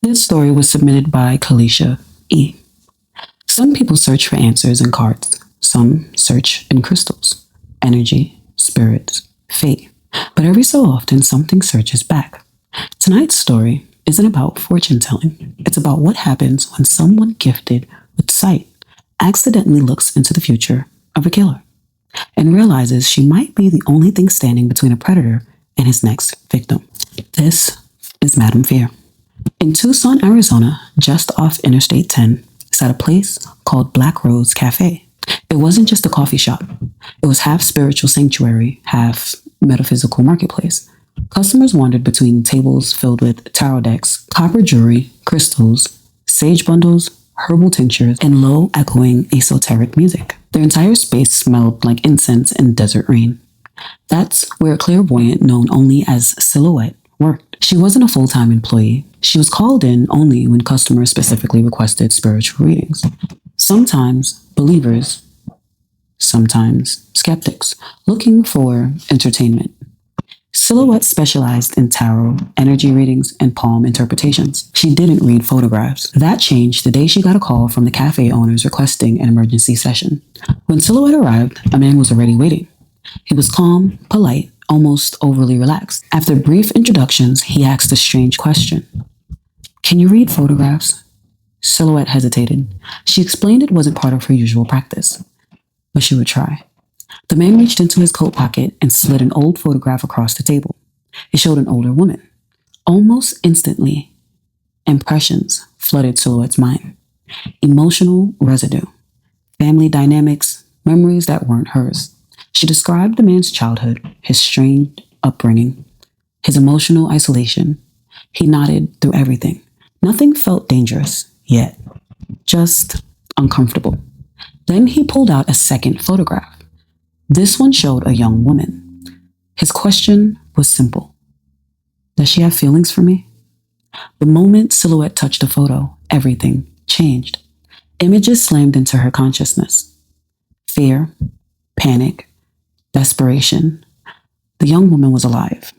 This story was submitted by Kalisha E. Some people search for answers in cards. Some search in crystals, energy, spirits, fate. But every so often, something searches back. Tonight's story isn't about fortune telling. It's about what happens when someone gifted with sight accidentally looks into the future of a killer and realizes she might be the only thing standing between a predator and his next victim. This is Madam Fear. In Tucson, Arizona, just off Interstate 10, sat a place called Black Rose Cafe. It wasn't just a coffee shop. It was half spiritual sanctuary, half metaphysical marketplace. Customers wandered between tables filled with tarot decks, copper jewelry, crystals, sage bundles, herbal tinctures, and low echoing esoteric music. Their entire space smelled like incense and desert rain. That's where a clairvoyant known only as Silhouette worked. She wasn't a full-time employee. She was called in only when customers specifically requested spiritual readings. Sometimes believers, sometimes skeptics, looking for entertainment. Silhouette specialized in tarot, energy readings, and palm interpretations. She didn't read photographs. That changed the day she got a call from the cafe owners requesting an emergency session. When Silhouette arrived, a man was already waiting. He was calm, polite, almost overly relaxed. After brief introductions, he asked a strange question. "Can you read photographs?" Silhouette hesitated. She explained it wasn't part of her usual practice, but she would try. The man reached into his coat pocket and slid an old photograph across the table. It showed an older woman. Almost instantly, impressions flooded Silhouette's mind. Emotional residue, family dynamics, memories that weren't hers. She described the man's childhood, his strained upbringing, his emotional isolation. He nodded through everything. Nothing felt dangerous yet, just uncomfortable. Then he pulled out a second photograph. This one showed a young woman. His question was simple. Does she have feelings for me? The moment Silhouette touched the photo, everything changed. Images slammed into her consciousness. Fear, panic, desperation. The young woman was alive,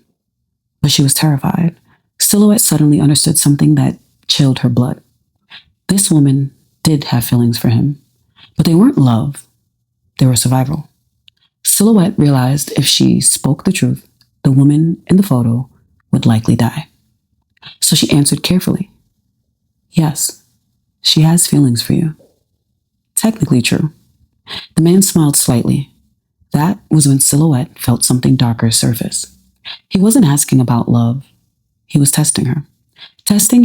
but she was terrified. Silhouette suddenly understood something that chilled her blood. This woman did have feelings for him, but they weren't love, they were survival. Silhouette realized if she spoke the truth, the woman in the photo would likely die. So she answered carefully. Yes, she has feelings for you. Technically true. The man smiled slightly. That was when Silhouette felt something darker surface. He wasn't asking about love. He was testing her. Testing